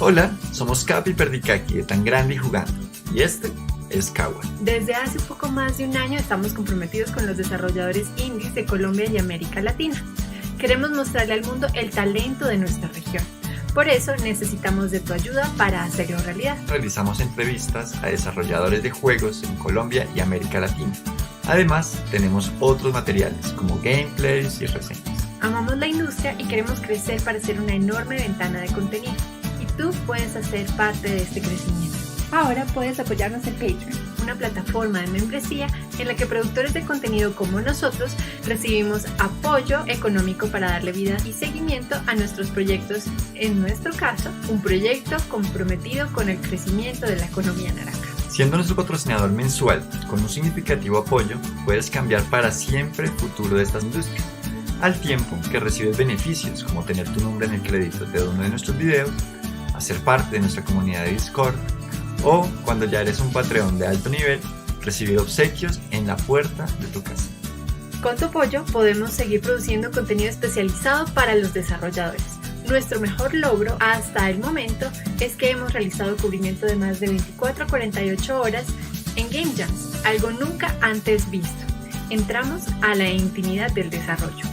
Hola, somos Capi y Perdicaki de Tan Grande y Jugando, y este es Kawa. Desde hace un poco más de un año estamos comprometidos con los desarrolladores indies de Colombia y América Latina. Queremos mostrarle al mundo el talento de nuestra región. Por eso necesitamos de tu ayuda para hacerlo realidad. Realizamos entrevistas a desarrolladores de juegos en Colombia y América Latina. Además, tenemos otros materiales como gameplays y reseñas. Amamos la industria y queremos crecer para ser una enorme ventana de contenido. Y tú puedes hacer parte de este crecimiento. Ahora puedes apoyarnos en Patreon, una plataforma de membresía en la que productores de contenido como nosotros recibimos apoyo económico para darle vida y seguimiento a nuestros proyectos. En nuestro caso, un proyecto comprometido con el crecimiento de la economía naranja. Siendo nuestro patrocinador mensual con un significativo apoyo, puedes cambiar para siempre el futuro de estas industrias, al tiempo que recibes beneficios como tener tu nombre en el crédito de uno de nuestros videos, hacer parte de nuestra comunidad de Discord, o cuando ya eres un Patreon de alto nivel, recibir obsequios en la puerta de tu casa. Con tu apoyo podemos seguir produciendo contenido especializado para los desarrolladores. Nuestro mejor logro hasta el momento es que hemos realizado cubrimiento de más de 24 a 48 horas en Game Jams, algo nunca antes visto. Entramos a la intimidad del desarrollo.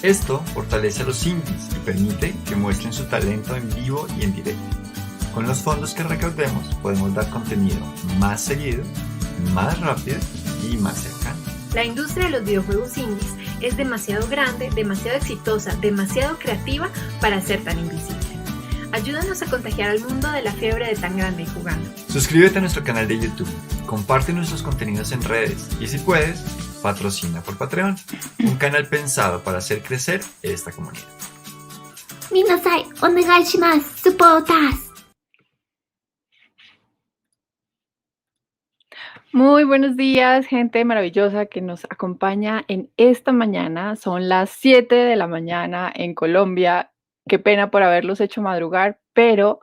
Esto fortalece a los indies y permite que muestren su talento en vivo y en directo. Con los fondos que recaudemos podemos dar contenido más seguido, más rápido y más cercano. La industria de los videojuegos indies es demasiado grande, demasiado exitosa, demasiado creativa para ser tan invisible. Ayúdanos a contagiar al mundo de la fiebre de Tan Grande y Jugando. Suscríbete a nuestro canal de YouTube, comparte nuestros contenidos en redes y si puedes, patrocina por Patreon, un canal pensado para hacer crecer esta comunidad. Minasai, onegai shimasu, supportas. Muy buenos días, gente maravillosa que nos acompaña en esta mañana. Son las 7 de la mañana en Colombia. Qué pena por haberlos hecho madrugar, pero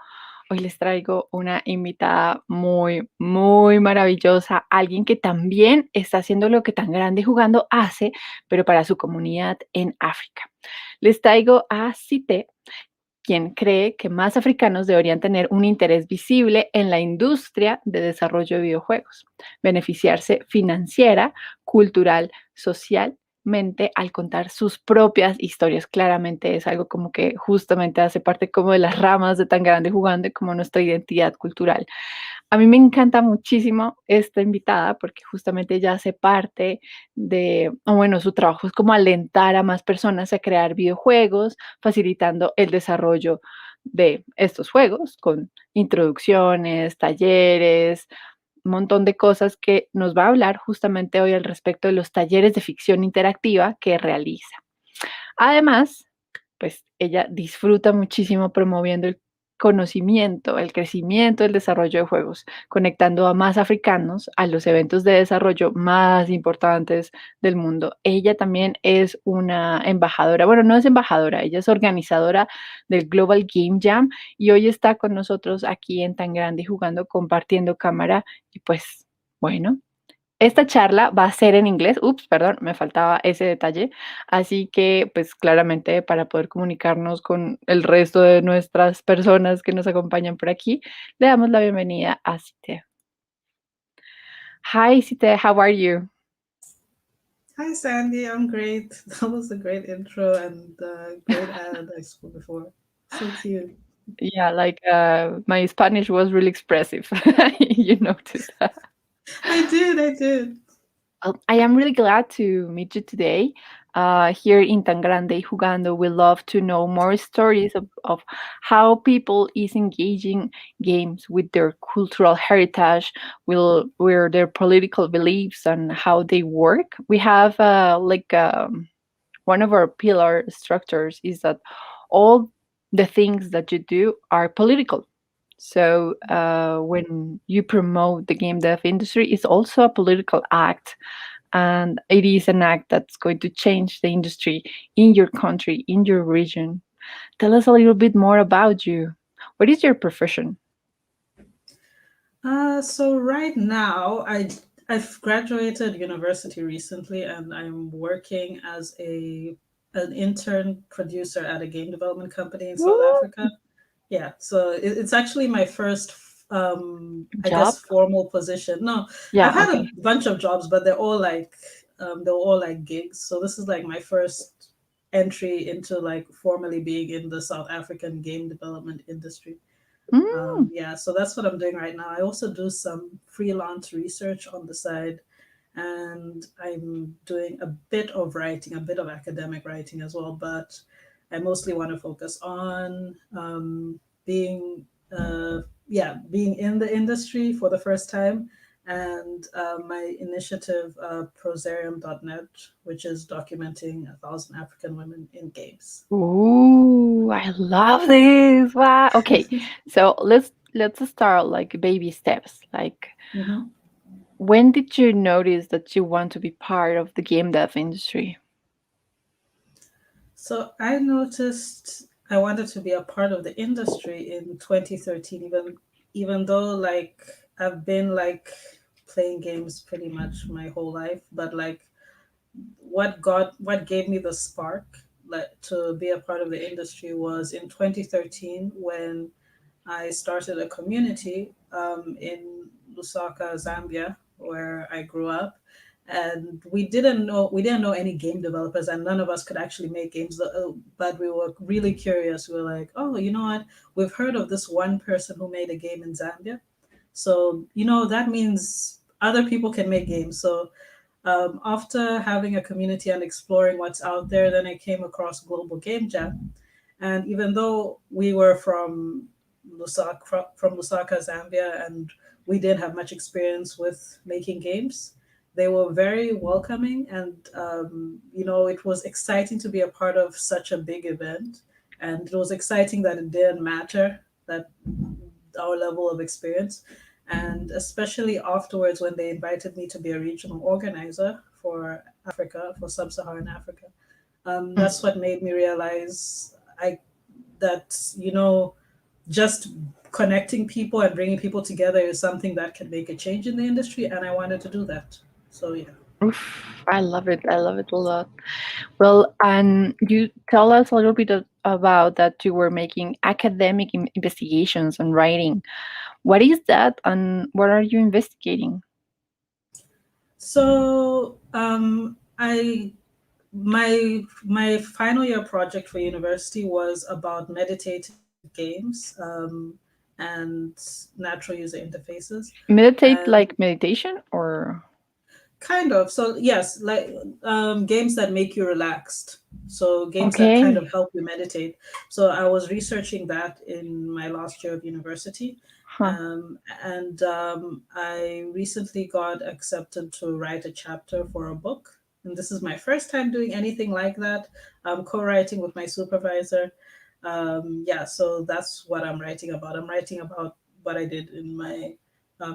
hoy les traigo una invitada muy, muy maravillosa. Alguien que también está haciendo lo que Tan Grande y Jugando hace, pero para su comunidad en África. Les traigo a Sithe, quien cree que más africanos deberían tener un interés visible en la industria de desarrollo de videojuegos, beneficiarse financiera, cultural, socialmente al contar sus propias historias. Claramente es algo como que justamente hace parte como de las ramas de Tan Grande Jugando y como nuestra identidad cultural. A mí me encanta muchísimo esta invitada porque justamente ella hace parte de, o bueno, su trabajo es como alentar a más personas a crear videojuegos, facilitando el desarrollo de estos juegos con introducciones, talleres, un montón de cosas que nos va a hablar justamente hoy al respecto de los talleres de ficción interactiva que realiza. Además, pues ella disfruta muchísimo promoviendo el conocimiento, el crecimiento, el desarrollo de juegos, conectando a más africanos a los eventos de desarrollo más importantes del mundo. Ella también es una embajadora, bueno, no es embajadora, ella es organizadora del Global Game Jam y hoy está con nosotros aquí en Tan Grande y Jugando, compartiendo cámara y pues, bueno. Esta charla va a ser en inglés. Ups, perdón, me faltaba ese detalle. Así que, pues claramente para poder comunicarnos con el resto de nuestras personas que nos acompañan por aquí, le damos la bienvenida a Sithe. Hi, Sithe, how are you? Hi, Sandy. I'm great. That was a great intro and great ad I saw before. So cute. Yeah, like my Spanish was really expressive. You noticed that. I did. I am really glad to meet you today. Here in Tan Grande y Jugando, we love to know more stories of how people is engaging games with their cultural heritage, with their political beliefs and how they work. We have one of our pillar structures is that all the things that you do are political. So when you promote the game dev industry, it's also a political act, and it is an act that's going to change the industry in your country, in your region. Tell us a little bit more about you. What is your profession? So right now, I've graduated university recently, and I'm working as an intern producer at a game development company in South Africa. Yeah, so it's actually my first, I Job? guess, formal position. No, I've Yeah, had a okay. bunch of jobs, but they're all like gigs. So this is like my first entry into like formally being in the South African game development industry. Mm, Yeah, so that's what I'm doing right now. I also do some freelance research on the side, and I'm doing a bit of writing, a bit of academic writing as well. But I mostly want to focus on being, being in the industry for the first time, and my initiative, prosarium.net, which is documenting 1,000 African women in games. ooh, I love this. Wow. Okay, so let's start like baby steps. Like, Mhm. when did you notice that you want to be part of the game dev industry? So I noticed I wanted to be a part of the industry in 2013, even though like I've been like playing games pretty much my whole life, but like what gave me the spark like to be a part of the industry was in 2013 when I started a community in Lusaka, Zambia, where I grew up, and we didn't know any game developers, and none of us could actually make games. But we were really curious. We were like, oh, you know what? We've heard of this one person who made a game in Zambia, so that means other people can make games. So after having a community and exploring what's out there, then I came across Global Game Jam, and even though we were from Lusaka, Zambia, and we didn't have much experience with making games, they were very welcoming, and it was exciting to be a part of such a big event, and it was exciting that it didn't matter that our level of experience, and especially afterwards when they invited me to be a regional organizer for Africa, for sub-Saharan Africa. Mm. That's what made me realize I that just connecting people and bringing people together is something that can make a change in the industry, and I wanted to do that. So yeah. Oof, I love it. I love it a lot. Well, and you tell us a little bit about that you were making academic investigations and writing. What is that, and what are you investigating? So I my final year project for university was about meditative games, and natural user interfaces, Meditate and like meditation, or kind of. So yes, like games that make you relaxed. So games that kind okay, of help you meditate. So I was researching that in my last year of university, huh? and I recently got accepted to write a chapter for a book. And this is my first time doing anything like that. I'm co-writing with my supervisor. Yeah, so that's what I'm writing about. I'm writing about what I did in my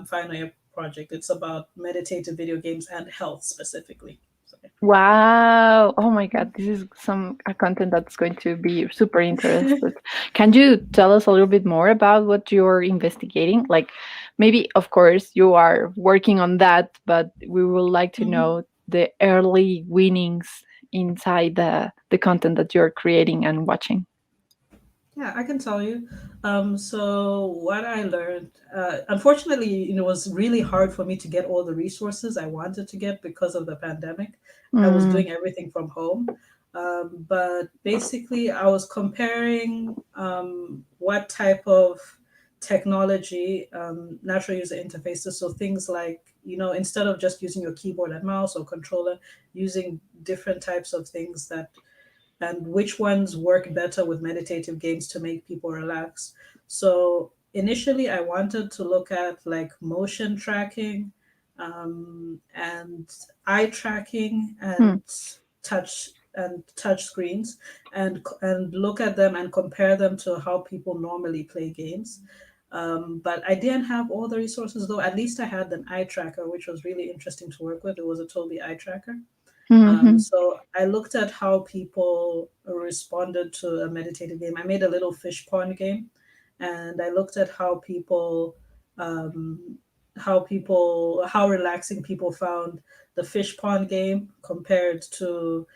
final year project. It's about meditative video games and health specifically. So, Wow! Oh my God, this is some a content that's going to be super interested. Can you tell us a little bit more about what you're investigating? Like, maybe, of course, you are working on that, but we would like to mhm. know the early winnings inside the content that you're creating and watching. Yeah, I can tell you. So what I learned, unfortunately, it was really hard for me to get all the resources I wanted to get because of the pandemic. I was Mm, doing everything from home. But basically, I was comparing what type of technology, natural user interfaces, so things like, instead of just using your keyboard and mouse or controller, using different types of things that and which ones work better with meditative games to make people relax. So initially, I wanted to look at like motion tracking, and eye tracking hmm. and touch screens, and look at them and compare them to how people normally play games. But I didn't have all the resources though. At least I had an eye tracker, which was really interesting to work with. It was a Tobii eye tracker. Mhm. So I looked at how people responded to a meditative game. I made a little fish pond game, and I looked at um, how relaxing people found the fish pond game compared to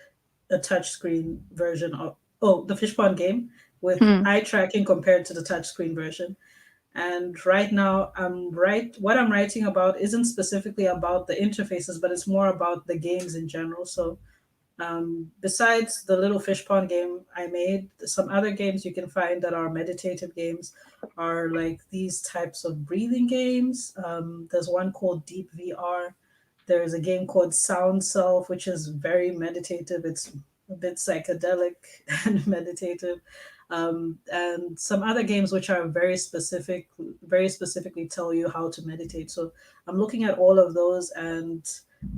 a touchscreen version of the fish pond game with Hmm. eye tracking compared to the touchscreen version. And right now, what I'm writing about isn't specifically about the interfaces, but it's more about the games in general. So besides the little fish pond game I made, some other games you can find that are meditative games are like these types of breathing games. There's one called Deep VR. There's a game called Sound Self, which is very meditative. It's a bit psychedelic and meditative. And some other games which are very specifically tell you how to meditate. So I'm looking at all of those and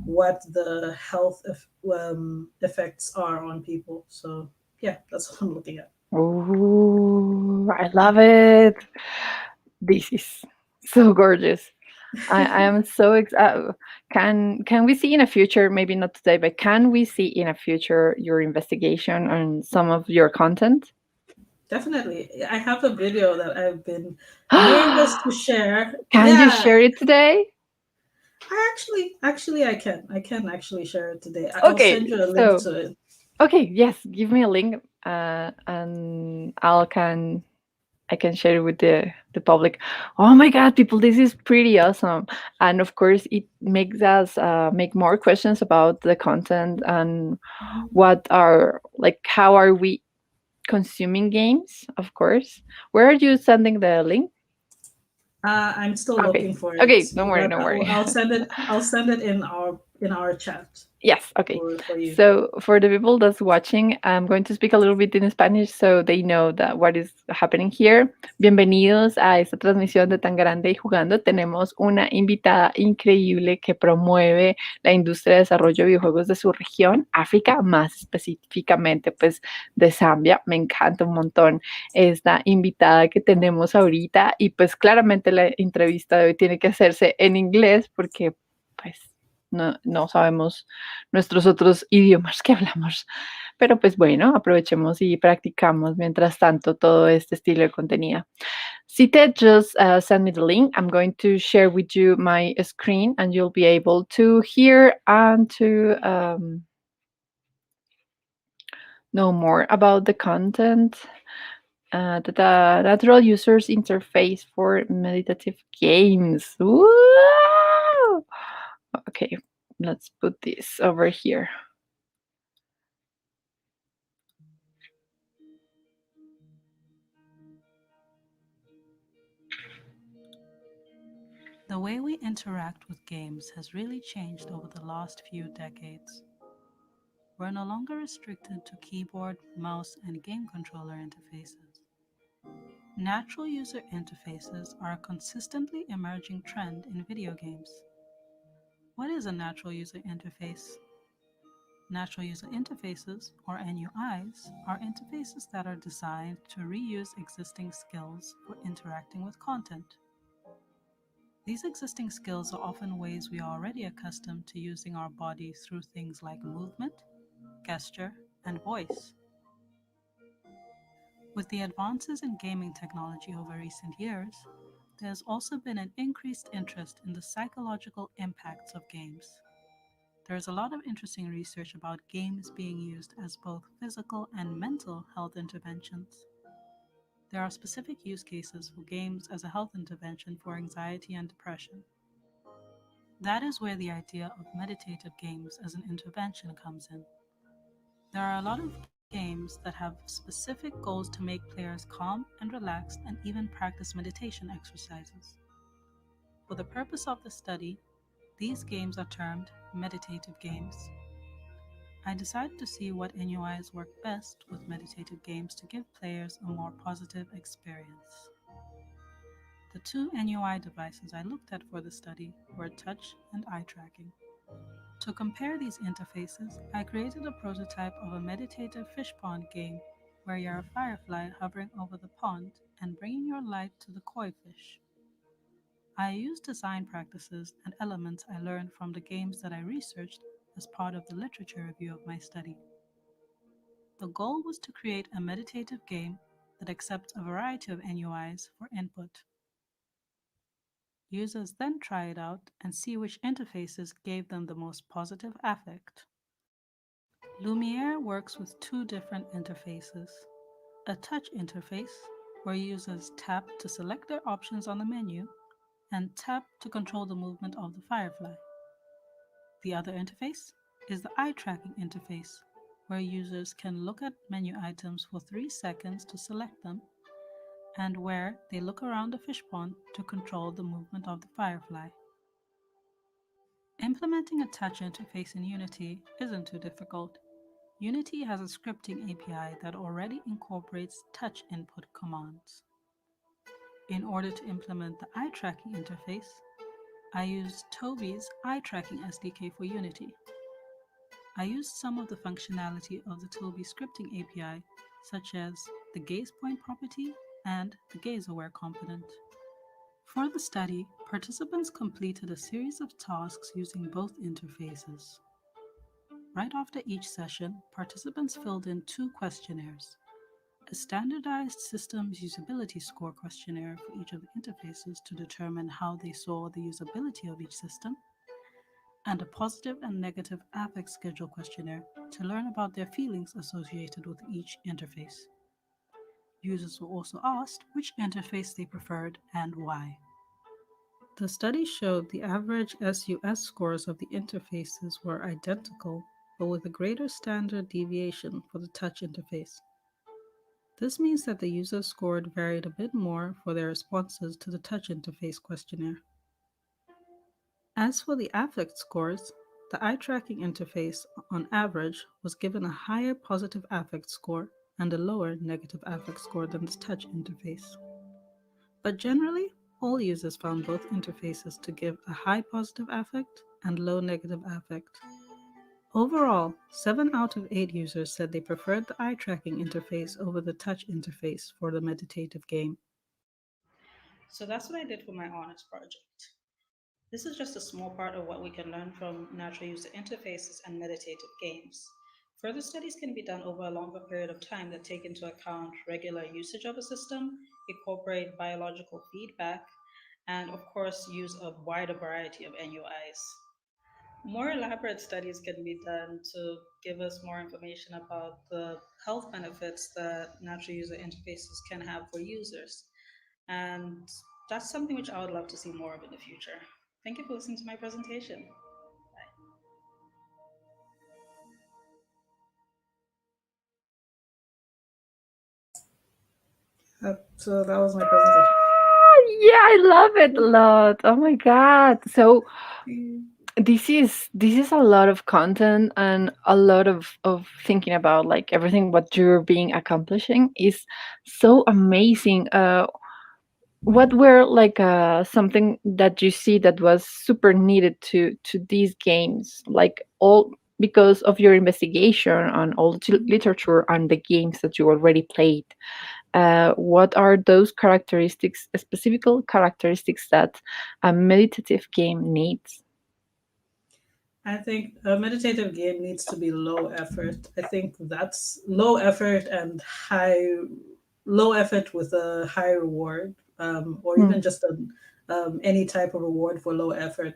what the effects are on people. So yeah, that's what I'm looking at. Oh, I love it. This is so gorgeous. I am so can we see in a future, maybe not today, but can we see in a future your investigation on some of your content? Definitely, I have a video that I've been nervous to share. Can you Yeah, share it today? I can actually share it today. I'll Okay, send you a link so to it. okay, yes, give me a link, and I can share it with the public. Oh my god, people, this is pretty awesome. And of course, it makes us make more questions about the content and what are like how are we consuming games, of course. Where are you sending the link? I'm still Okay. looking for it, Okay, don't worry, but don't worry. I'll send it. I'll send it in our chat Yes, okay. for you. So for the people that's watching, I'm going to speak a little bit in Spanish so they know that what is happening here. Bienvenidos a esta transmisión de Tan Grande y Jugando. Tenemos una invitada increíble que promueve la industria de desarrollo de videojuegos de su región, África, más específicamente pues de Zambia. Me encanta un montón esta invitada que tenemos ahorita y pues claramente la entrevista de hoy tiene que hacerse en inglés porque pues no sabemos nuestros otros idiomas que hablamos. Pero pues bueno, aprovechemos y practicamos mientras tanto todo este estilo de contenido. Sithe just send me the link. I'm going to share with you my screen and you'll be able to hear and to know more about the content. The natural users interface for meditative games. Woo! Okay, let's put this over here. The way we interact with games has really changed over the last few decades. We're no longer restricted to keyboard, mouse, and game controller interfaces. Natural user interfaces are a consistently emerging trend in video games. What is a natural user interface? Natural user interfaces, or NUIs, are interfaces that are designed to reuse existing skills for interacting with content. These existing skills are often ways we are already accustomed to using our body through things like movement, gesture, and voice. With the advances in gaming technology over recent years, there has also been an increased interest in the psychological impacts of games. There is a lot of interesting research about games being used as both physical and mental health interventions. There are specific use cases for games as a health intervention for anxiety and depression. That is where the idea of meditative games as an intervention comes in. There are a lot of games that have specific goals to make players calm and relaxed and even practice meditation exercises. For the purpose of the study, these games are termed meditative games. I decided to see what NUIs work best with meditative games to give players a more positive experience. The two NUI devices I looked at for the study were touch and eye tracking. To compare these interfaces, I created a prototype of a meditative fish pond game where you're a firefly hovering over the pond and bringing your light to the koi fish. I used design practices and elements I learned from the games that I researched as part of the literature review of my study. The goal was to create a meditative game that accepts a variety of NUIs for input. Users then try it out and see which interfaces gave them the most positive affect. Lumiere works with two different interfaces. a touch interface where users tap to select their options on the menu and tap to control the movement of the firefly. The other interface is the eye tracking interface, where users can look at menu items for 3 seconds to select them, and where they look around the fish pond to control the movement of the firefly. Implementing a touch interface in Unity isn't too difficult. Unity has a scripting API that already incorporates touch input commands. In order to implement the eye tracking interface, I used Toby's eye tracking SDK for Unity. I used some of the functionality of the Toby scripting API, such as the gaze point property and the gaze aware component. For the study, participants completed a series of tasks using both interfaces. Right after each session, participants filled in 2 questionnaires: a standardized systems usability score questionnaire for each of the interfaces to determine how they saw the usability of each system, and a positive and negative affect schedule questionnaire to learn about their feelings associated with each interface. Users were also asked which interface they preferred and why. The study showed the average SUS scores of the interfaces were identical, but with a greater standard deviation for the touch interface. This means that the users scored varied a bit more for their responses to the touch interface questionnaire. As for the affect scores, the eye tracking interface, on average, was given a higher positive affect score and a lower negative affect score than the touch interface. But generally, all users found both interfaces to give a high positive affect and low negative affect. Overall, 7 out of 8 users said they preferred the eye tracking interface over the touch interface for the meditative game. So that's what I did for my honors project. This is just a small part of what we can learn from natural user interfaces and meditative games. Further studies can be done over a longer period of time that take into account regular usage of a system, incorporate biological feedback, and of course use a wider variety of NUIs. More elaborate studies can be done to give us more information about the health benefits that natural user interfaces can have for users. And that's something which I would love to see more of in the future. Thank you for listening to my presentation. So that was my presentation. Yeah, I love it a lot. Oh my god. So this is a lot of content and a lot of thinking about like everything what you're being accomplishing is so amazing. What were like something that you see that was super needed to these games, like all because of your investigation on all the literature on the games that you already played? What are those characteristics, specific characteristics that a meditative game needs? I think a meditative game needs to be low effort. I think that's low effort and low effort with a high reward, or Hmm. even just any type of reward for low effort.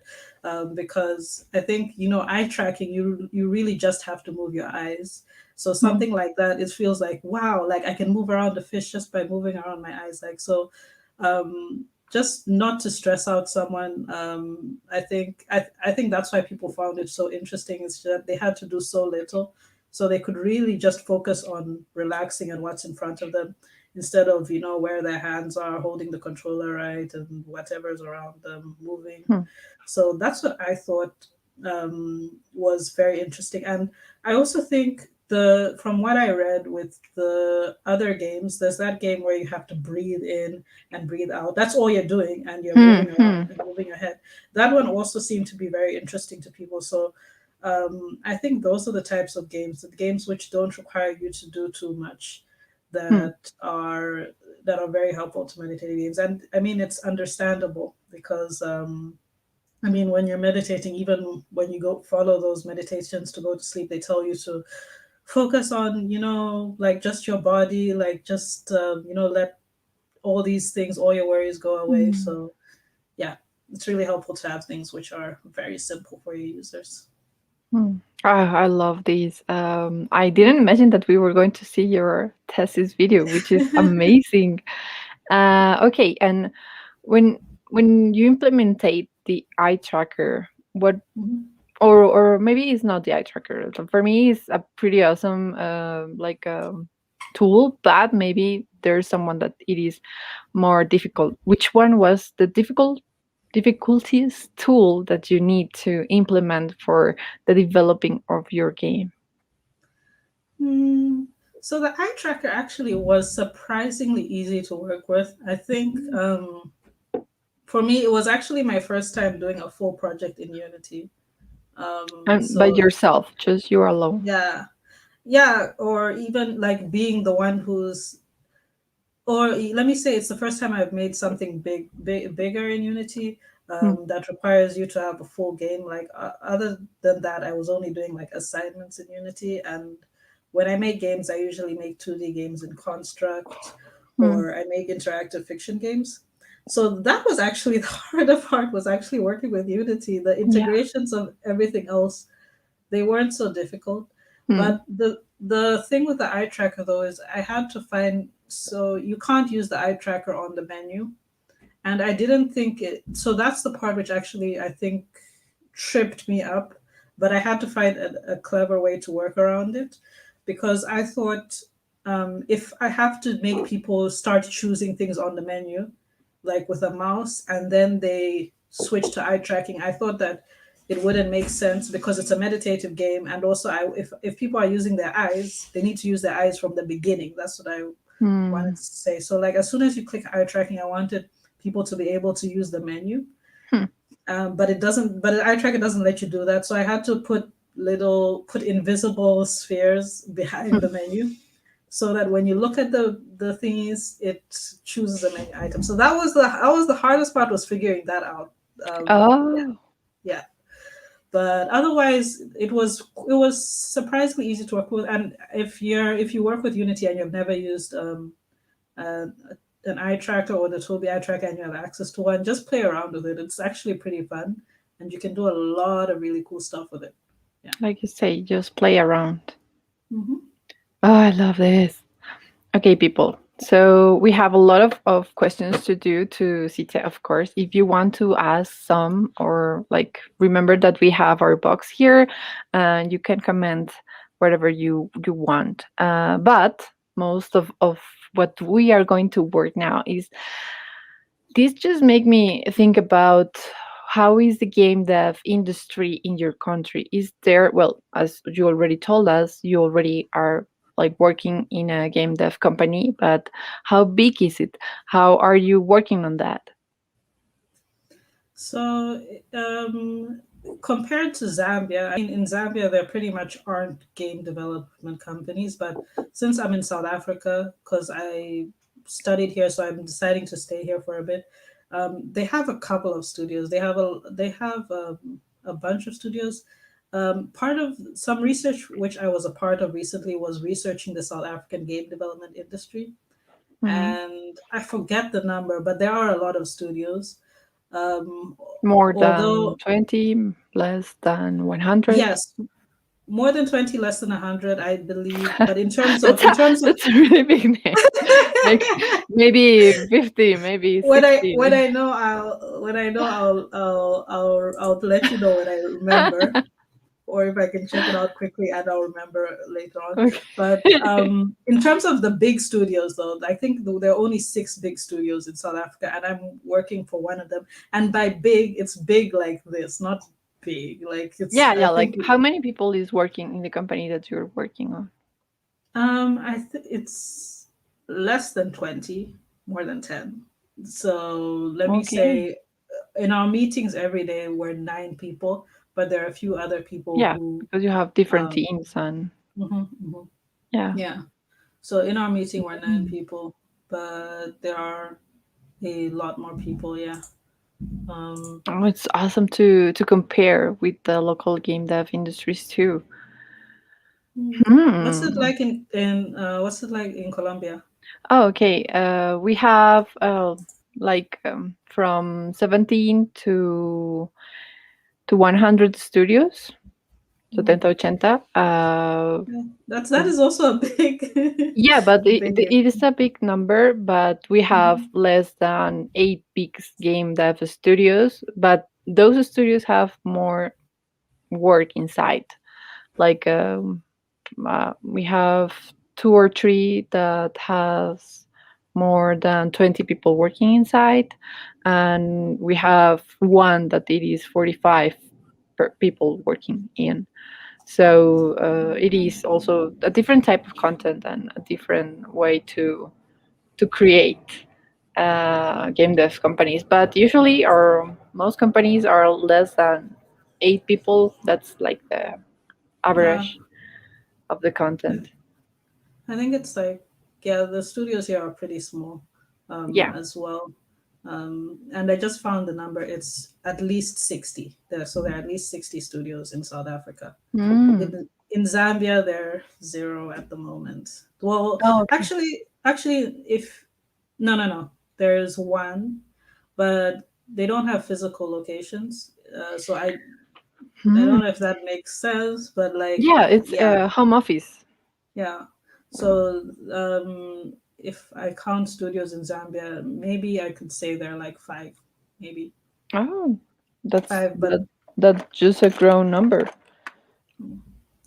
Because I think, eye tracking, you really just have to move your eyes. So Hmm. something like that, it feels like, wow, like I can move around the fish just by moving around my eyes. Like, so just not to stress out someone. I think that's why people found it so interesting, is that they had to do so little, so they could really just focus on relaxing and what's in front of them, instead of where their hands are holding the controller, right, and whatever's around them moving. Hmm. So that's what I thought was very interesting. And I also think, from what I read with the other games, there's that game where you have to breathe in and breathe out. That's all you're doing, and you're Hmm. moving Hmm. around and moving your head. That one also seemed to be very interesting to people. So I think those are the types of games, the games which don't require you to do too much, Hmm. that are very helpful to meditative games. And I mean, it's understandable because I mean, when you're meditating, even when you go follow those meditations to go to sleep, they tell you to focus on, like just your body, like just, let all these things, all your worries go away. Hmm. So, yeah, it's really helpful to have things which are very simple for your users. I love these. I didn't imagine that we were going to see your thesis video, which is amazing. Okay, and when when you implementate the eye tracker, what Mhm. or maybe it's not the eye tracker. For me, it's a pretty awesome tool, but maybe there's someone that it is more difficult. Which one was the difficulties tool that you need to implement for the developing of your game? Hmm. So the eye tracker actually was surprisingly easy to work with. I think for me, it was actually my first time doing a full project in Unity. And by So yourself, just you alone. yeah, yeah, or even like being the one who's, or let me say, it's the first time I've made something bigger in Unity Mm, that requires you to have a full game. Like other than that, I was only doing like assignments in Unity, and when I make games, I usually make 2D games in Construct, mm, or I make interactive fiction games. So that was actually the harder part, was actually working with Unity. The yeah. integrations of everything else, they weren't so difficult. Mm, But the thing with the eye tracker though is I had to find, so you can't use the eye tracker on the menu. And I didn't think it, so that's the part which actually I think tripped me up. But I had to find a clever way to work around it, because I thought, if I have to make people start choosing things on the menu, like with a mouse, and then they switch to eye tracking, I thought that it wouldn't make sense, because it's a meditative game. And also, if people are using their eyes, they need to use their eyes from the beginning. That's what I wanted mm, to say. So, like, as soon as you click eye tracking, I wanted people to be able to use the menu. hmm. But it doesn't. But eye tracker doesn't let you do that. So I had to put invisible spheres behind the menu, so that when you look at the thingies, it chooses a menu item. So that was the hardest part, was figuring that out. Yeah, Oh, yeah. But otherwise, it was surprisingly easy to work with. And if you work with Unity and you've never used uh, an eye tracker or the Tobii eye tracker, and you have access to one, just play around with it. It's actually pretty fun, and you can do a lot of really cool stuff with it. Yeah. like you say, just play around. Hmm. Oh, I love this. Okay, people. So we have a lot of questions to do to Sita, of course. If you want to ask some, or like, remember that we have our box here and you can comment whatever you want. But most of what we are going to work now is this just make me think about how is the game dev industry in your country? Is there, well, as you already told us, you already are like working in a game dev company, but how big is it? How are you working on that? So, compared to Zambia, I mean, in Zambia, there pretty much aren't game development companies. But since I'm in South Africa, because I studied here, so I'm deciding to stay here for a bit. They have a couple of studios. They have a bunch of studios. Part of some research which I was a part of recently was researching the South African game development industry, Mhm. and I forget the number, but there are a lot of studios. Um, More than Although, 20, less than 100? yes, more than 20, less than 100, I believe. But in terms of that's in a terms of that's a really big name. Like maybe 50, maybe when I 60. when I know I'll let you know when I remember, or if I can check it out quickly and I'll remember later on. But Okay. in terms of the big studios, though, I think there are only 6 big studios in South Africa, and I'm working for one of them. And by big, it's big like this, not big like it's. Yeah, I yeah. think Like, how many people is working in the company that you're working on? it's less than 20, more than 10. So let me Okay. say, in our meetings every day, we're 9 people, but there are a few other people Yeah, who, because you have different um, teams and mhm, mhm. yeah. Yeah. So in our meeting, we're nine Mm. people, but there are a lot more people. Yeah. Um, Oh, it's awesome to compare with the local game dev industries too. what's it Hmm. like in Colombia? Oh, okay. We have like from 17 to 100 studios. 70, 80. Yeah, that is also a big, Yeah, but big. it is a big number, but we have less than 8 big game dev studios, but those studios have more work inside. Like we have 2 or 3 that has more than 20 people working inside, and we have one that it is 45 people working in. So it is also a different type of content and a different way to create game dev companies. But usually, or most companies are less than 8 people. That's like the Yeah, average of the content. I think it's like, yeah, the studios here are pretty small, Yeah. as well. And I just found the number. It's at least 60. So there are at least 60 studios in South Africa. Mm. In Zambia, they're 0 at the moment. Well, Oh, okay. actually, if no, there's one, but they don't have physical locations. So I Hmm. don't know if that makes sense, but like, Yeah, it's yeah, home office. yeah. So if I count studios in Zambia, maybe I could say there are like 5, maybe Oh, that's 5, but that's just a grown number.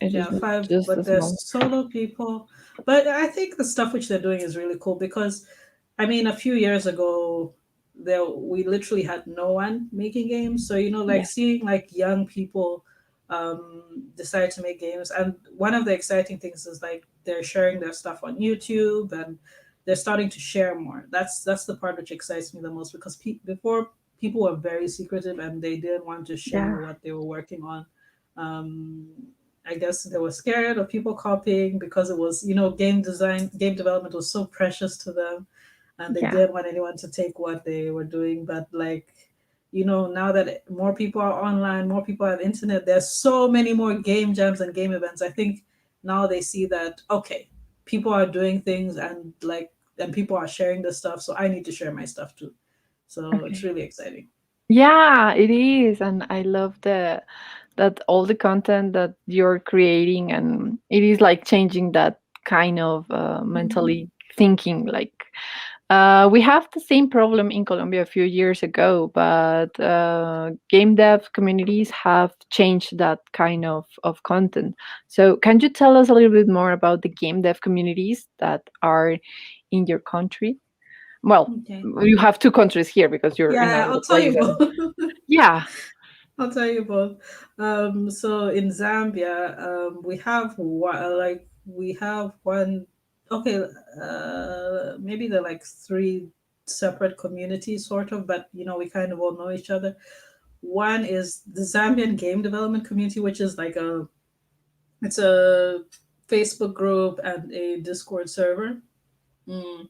It is yeah, not 5, just but a they're small. solo people. But I think the stuff which they're doing is really cool because, I mean, a few years ago, we literally had no one making games. So like Yeah. seeing like young people decide to make games, and one of the exciting things is like they're sharing their stuff on YouTube and they're starting to share more. That's the part which excites me the most because before people were very secretive and they didn't want to share Yeah. what they were working on. Um, I guess they were scared of people copying because it was, game development was so precious to them and they Yeah. didn't want anyone to take what they were doing. But like, now that more people are online, more people have internet, there's so many more game jams and game events. I think now they see that, okay, people are doing things and people are sharing this stuff. So I need to share my stuff too. So it's Okay. really exciting. Yeah, it is, and I love that all the content that you're creating, and it is like changing that kind of mentally thinking. Like we have the same problem in Colombia a few years ago, but game dev communities have changed that kind of content. So, can you tell us a little bit more about the game dev communities that are in your country? Well, Okay. you have 2 countries here because you're in Yeah, another I'll tell place. you And both. yeah. I'll tell you both. So in Zambia, we have one. Okay, maybe they're like 3 separate communities, sort of, but we kind of all know each other. One is the Zambian game development community, which is like it's a Facebook group and a Discord server. Mm.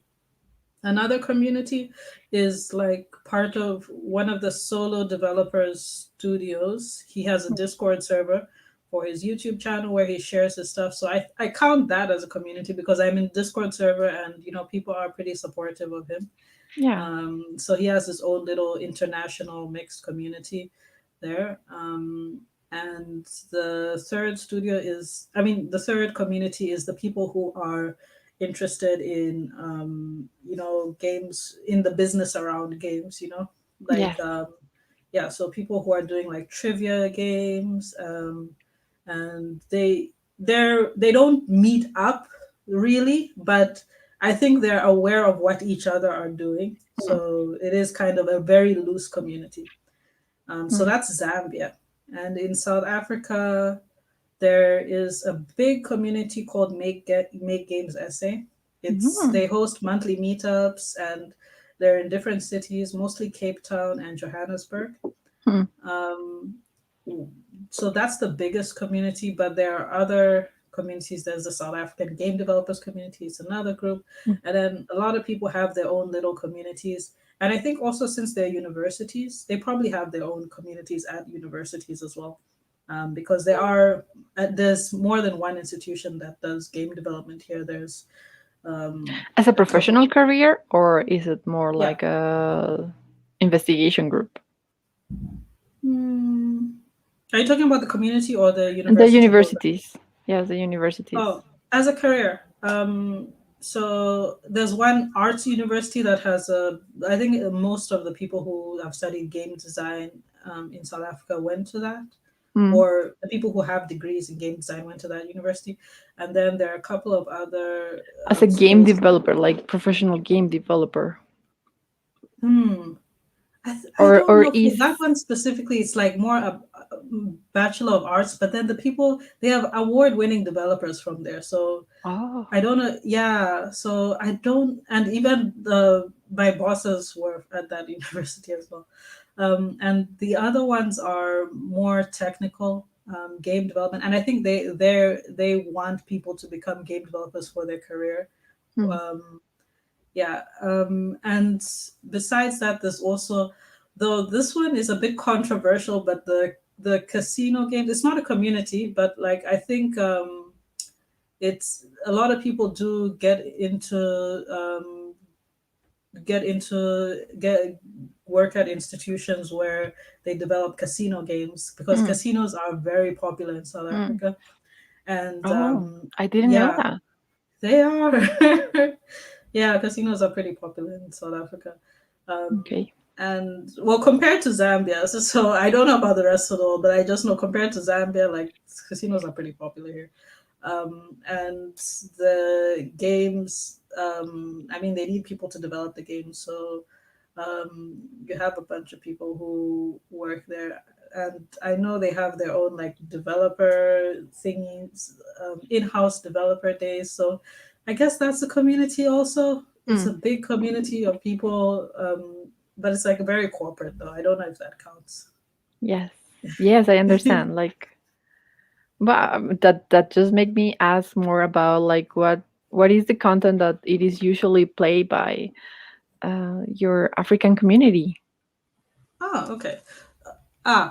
Another community is like part of one of the solo developers studios. He has a Discord server for his YouTube channel where he shares his stuff. So I count that as a community because I'm in Discord server and people are pretty supportive of him. Yeah. So he has his own little international mixed community there. And the third community is the people who are interested in, games, in the business around games, like, Yes. yeah, so people who are doing like trivia games, and they don't meet up really, but I think they're aware of what each other are doing. Mm. So it is kind of a very loose community. So Mm. that's Zambia. And in South Africa, there is a big community called Make Games SA. Mm. They host monthly meetups and they're in different cities, mostly Cape Town and Johannesburg. Mm. Um, so that's the biggest community, but there are other communities. There's the South African Game Developers Community, it's another group. Mm. And then a lot of people have their own little communities. And I think also since they're universities, they probably have their own communities at universities as well. Because there's more than one institution that does game development here. There's As a a couple, professional career, or is it more yeah. like a investigation group? Hmm. Are you talking about the community or the The university program? universities. Yes, the universities. Oh, as a career. So there's one arts university that has a. I think most of the people who have studied game design in South Africa went to that, Mm. or the people who have degrees in game design went to that university. And then there are a couple of other As a game schools. developer, like professional game developer, Hmm. I don't or know for is that one specifically. It's like more Bachelor of Arts, but then the people they have award-winning developers from there. So oh I don't know. Yeah, so I don't, and even the my bosses were at that university as well. And the other ones are more technical, game development, and I think they want people to become game developers for their career. hmm. Um, yeah, and besides that, there's also, though this one is a bit controversial, but the casino games. It's not a community, but like I think. It's a lot of people do get work at institutions where they develop casino games because Mm. casinos are very popular in South Mm. Africa, and Oh, I didn't know yeah, that. they are. Yeah, casinos are pretty popular in South Africa. Okay. And well, compared to Zambia, so I don't know about the rest of the world, but I just know compared to Zambia, like casinos are pretty popular here. And the games, I mean, they need people to develop the games. So you have a bunch of people who work there. And I know they have their own like developer thingies, in-house developer days. So I guess that's a community also. It's a Mm. big community of people, but it's like very corporate though. I don't know if that counts. Yes. Yes, I understand. Like, but that just make me ask more about like what is the content that it is usually played by your African community. Oh, okay.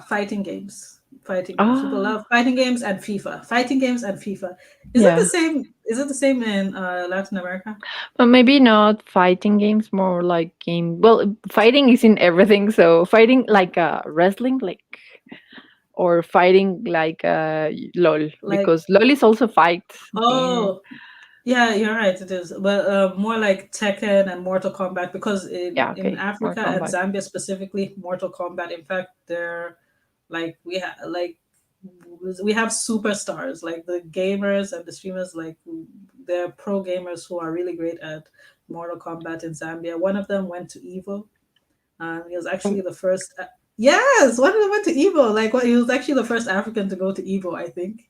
Fighting games. Fighting games. People Ah, love fighting games and FIFA. Fighting games and FIFA. Is it the yeah. same? Is it the same in Latin America? But maybe not fighting games, more like game. Well, fighting is in everything. So fighting like wrestling, like or fighting like LOL, Like, because LOL is also fight game. oh, yeah, you're right. It is, but more like Tekken and Mortal Kombat because Yeah, in okay, more Africa and combat. Zambia specifically, Mortal Kombat. In fact, they're like we have superstars like the gamers and the streamers. Like they're pro gamers who are really great at Mortal Kombat in Zambia. One of them went to Evo. He was actually Oh, the first. Yes, one of them went to Evo. Like, what? He was actually the first African to go to Evo, I think.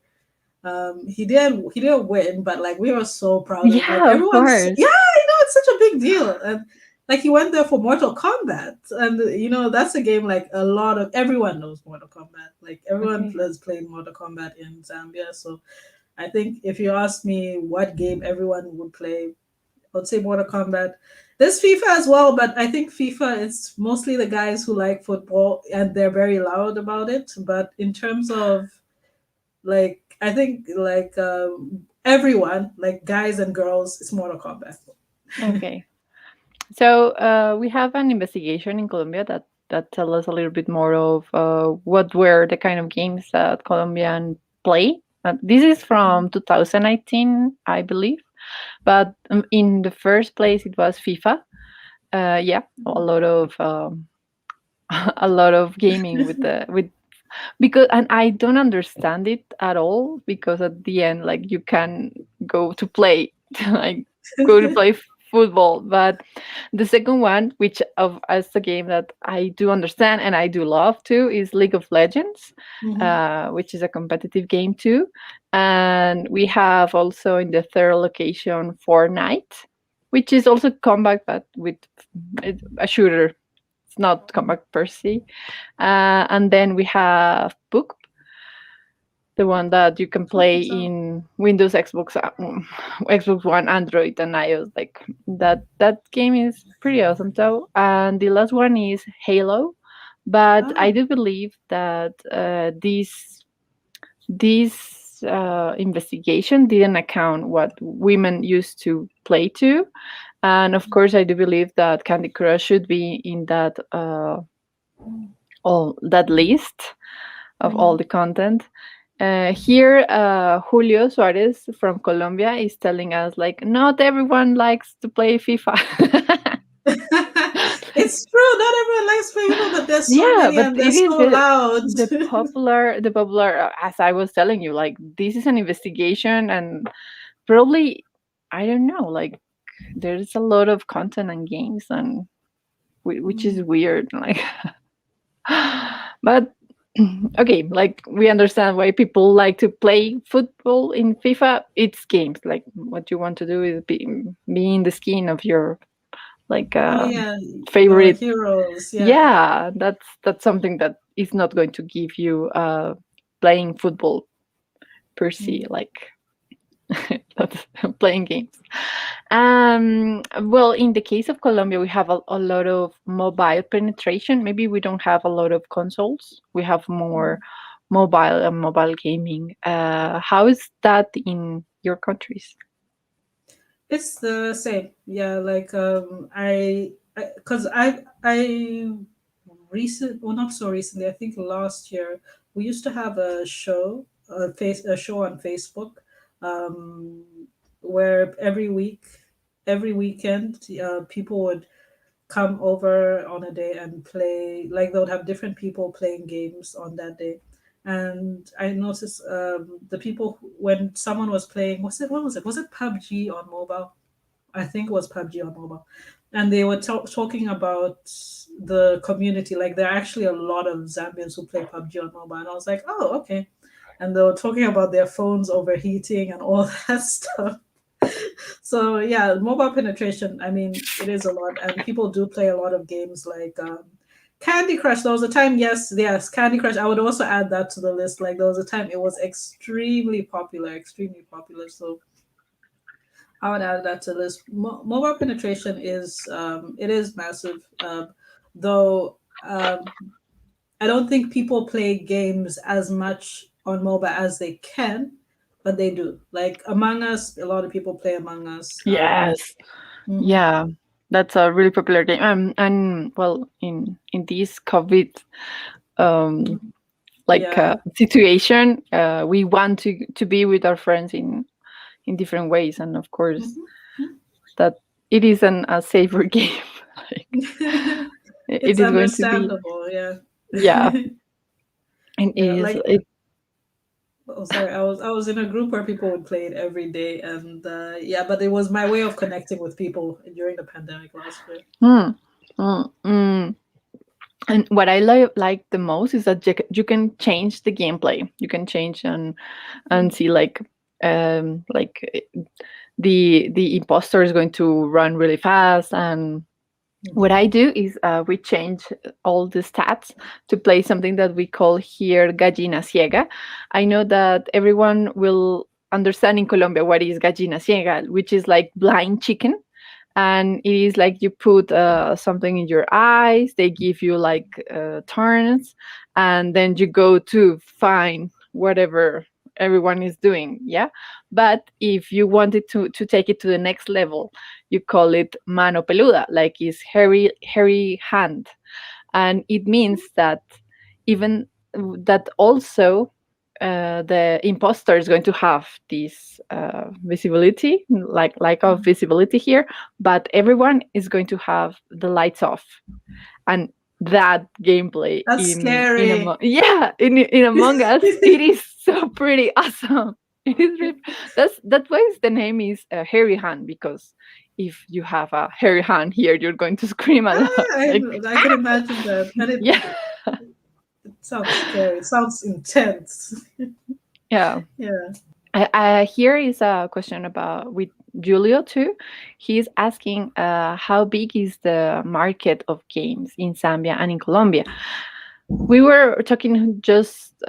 He didn't win, but like we were so proud of him. Like yeah, of everyone's, course. yeah, I know it's such a big deal, and like he went there for Mortal Kombat, and that's a game like a lot of everyone knows Mortal Kombat. Like everyone Okay. has played Mortal Kombat in Zambia, so I think if you ask me what game everyone would play, I would say Mortal Kombat. There's FIFA as well, but I think FIFA is mostly the guys who like football and they're very loud about it. But in terms of like, I think like everyone, like guys and girls, it's Mortal Kombat. Okay. So we have an investigation in Colombia that tell us a little bit more of what were the kind of games that Colombian play. This is from 2019, I believe. But in the first place, it was FIFA. Yeah, a lot of a lot of gaming with because and I don't understand it at all because at the end, like you can go to play, like go to play football. But the second one, which of as the game that I do understand and I do love too, is League of Legends, Mhm. which is a competitive game too. And we have also in the third location Fortnite, which is also combat but with a shooter. It's not combat per se. And then we have Book, the one that you can play So, in Windows, Xbox, Xbox One, Android, and iOS. Like that game is pretty awesome. So, and the last one is Halo, but I ah, do believe that this investigation didn't account what women used to play to, and of course, I do believe that Candy Crush should be in that that list. of all the content. Here, Julio Suarez from Colombia is telling us like not everyone likes to play FIFA. It's true. Not everyone likes FIFA, but there's so Yeah, many but and they're it is so loud. the popular, as I was telling you, like this is an investigation, and probably I don't know, like there's a lot of content and games, and which is weird, like. But okay, like we understand why people like to play football in FIFA. It's games. Like what you want to do is be in the skin of your like Oh yeah, your favorite. heroes. Yeah. Yeah, that's something that is not going to give you playing football per se, like that's playing games. Well, in the case of Colombia, we have a lot of mobile penetration. Maybe we don't have a lot of consoles. We have more mobile and mobile gaming. How is that in your countries? It's the same. Yeah, like because I recent well not so recently. I think last year we used to have a show on Facebook, um, where every weekend, people would come over on a day and play. Like they would have different people playing games on that day. And I noticed the people when someone was playing, was it PUBG on mobile? I think it was PUBG on mobile, and they were talking about the community. Like there are actually a lot of Zambians who play PUBG on mobile, and I was like, oh, okay. And they were talking about their phones overheating and all that stuff. So yeah, mobile penetration. I mean, it is a lot, and people do play a lot of games like Candy Crush. There was a time, yes, Candy Crush. I would also add that to the list. Like there was a time it was extremely popular, extremely popular. So I would add that to the list. Mobile penetration is it is massive, though. I don't think people play games as much on mobile as they can, but they do. Like Among Us, a lot of people play Among Us. Yes, Mhm. yeah, that's a really popular game. And well, in this COVID like Yeah. situation, we want to be with our friends in different ways, and of course Mhm. that it isn't a safer game. Like, it It's is going to be, understandable. Yeah. yeah, and it Yeah. is Like, it. oh, sorry, I was in a group where people would play it every day, and yeah, but it was my way of connecting with people during the pandemic last year. Hmm, mm. And what I like the most is that you can change the gameplay. You can change and see like the imposter is going to run really fast. And what I do is we change all the stats to play something that we call here gallina ciega. I know that everyone will understand in Colombia what is gallina ciega, which is like blind chicken. And it is like you put something in your eyes, they give you like turns, and then you go to find whatever everyone is doing. Yeah, but if you wanted to take it to the next level, you call it mano peluda, like is hairy hand. And it means that even that also the imposter is going to have this visibility, like of visibility here, but everyone is going to have the lights off. And that gameplay That's scary. yeah, in Among Us, it is so pretty awesome. It is really, that's why the name is hairy hand, because if you have a hairy hand here, you're going to scream a lot. Like, I could imagine that, and yeah, it sounds scary. It sounds intense. yeah. Yeah. Here is a question about with Julio too. He's asking how big is the market of games in Zambia and in Colombia. We were talking just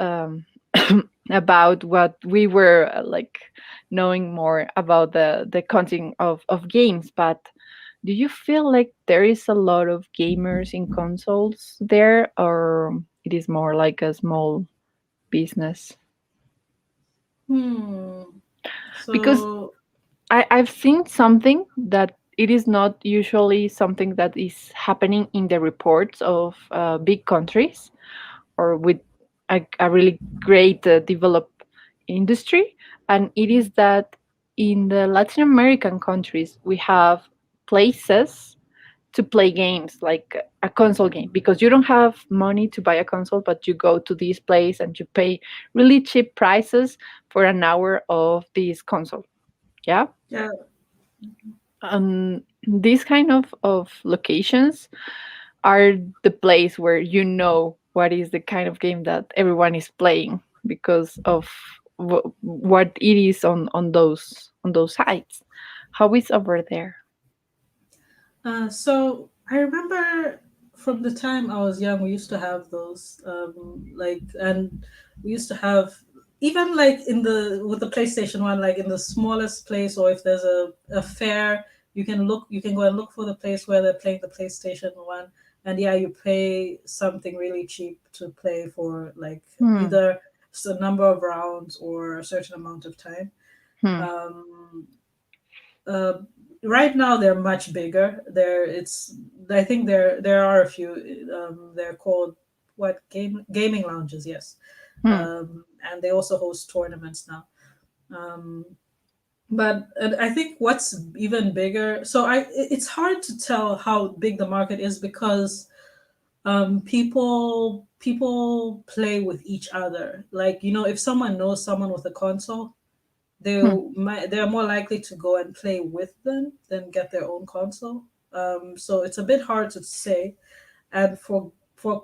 about what we were like knowing more about the content of games, but do you feel like there is a lot of gamers in consoles there, or it is more like a small business? Hmm. Because So, I've seen something that it is not usually something that is happening in the reports of big countries or with a really great developed industry, and it is that in the Latin American countries we have places to play games like a console game, because you don't have money to buy a console, but you go to this place and you pay really cheap prices for an hour of this console. Yeah. Yeah. These kind of locations are the place where you know what is the kind of game that everyone is playing because of what it is on those sites. How is over there? So I remember from the time I was young, we used to have those, and we used to have even like in the with the PlayStation one, like in the smallest place, or if there's a fair, you can go and look for the place where they're playing the PlayStation one, and yeah, you pay something really cheap to play for like Hmm. either a number of rounds or a certain amount of time. Hmm. Um, uh, right now they're much bigger. I think there are a few. They're called what gaming lounges, yes. Hmm. And they also host tournaments now. Um, but I think what's even bigger. So it's hard to tell how big the market is because people play with each other. Like if someone knows someone with a console, Hmm. they're more likely to go and play with them than get their own console. So it's a bit hard to say. And for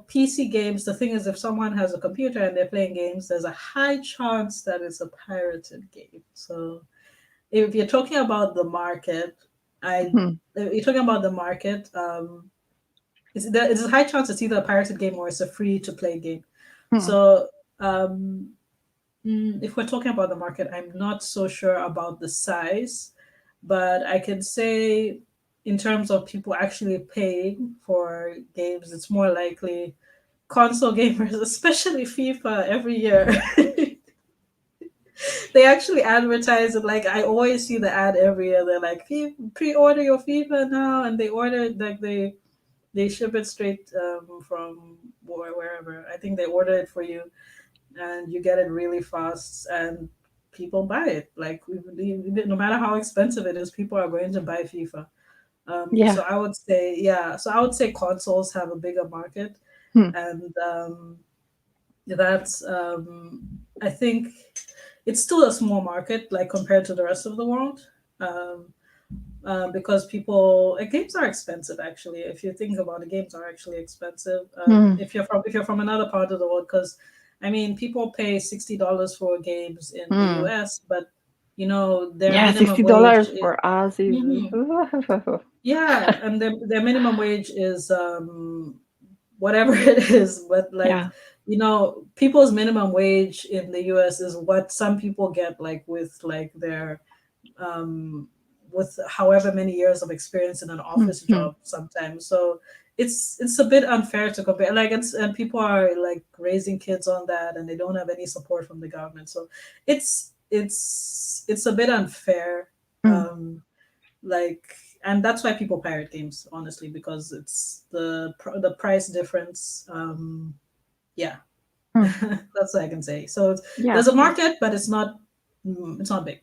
PC games, the thing is, if someone has a computer and they're playing games, there's a high chance that it's a pirated game. So if you're talking about the market, I Hmm. if you're talking about the market, it's a high chance it's either a pirated game or it's a free to play game. Hmm. So um, if we're talking about the market, I'm not so sure about the size, but I can say in terms of people actually paying for games, it's more likely console gamers, especially FIFA, every year. They actually advertise it. Like I always see the ad every year. They're like, pre-order your FIFA now, and they order it like they ship it straight from wherever. I think they order it for you and you get it really fast and people buy it like no matter how expensive it is, people are going to buy FIFA. Yeah. So I would say, so I would say consoles have a bigger market, Hmm. and that's I think it's still a small market like compared to the rest of the world. um, because games are expensive. Actually, if you think about it, games are actually expensive. Hmm. If you're from another part of the world, because I mean, people pay $60 for games in the Hmm. US, but their Yeah, minimum sixty wage. dollars for us is. Mhm. Yeah, and their minimum wage is whatever it is, but like Yeah. people's minimum wage in the US is what some people get like with like their um, with however many years of experience in an office Mhm. job sometimes. So it's a bit unfair to compare. Like and people are like raising kids on that, and they don't have any support from the government. So it's a bit unfair. Mm. Um, like, and that's why people pirate games, honestly, because it's the price difference. Yeah, Mm. that's what I can say. So Yeah. there's a market, but it's not big.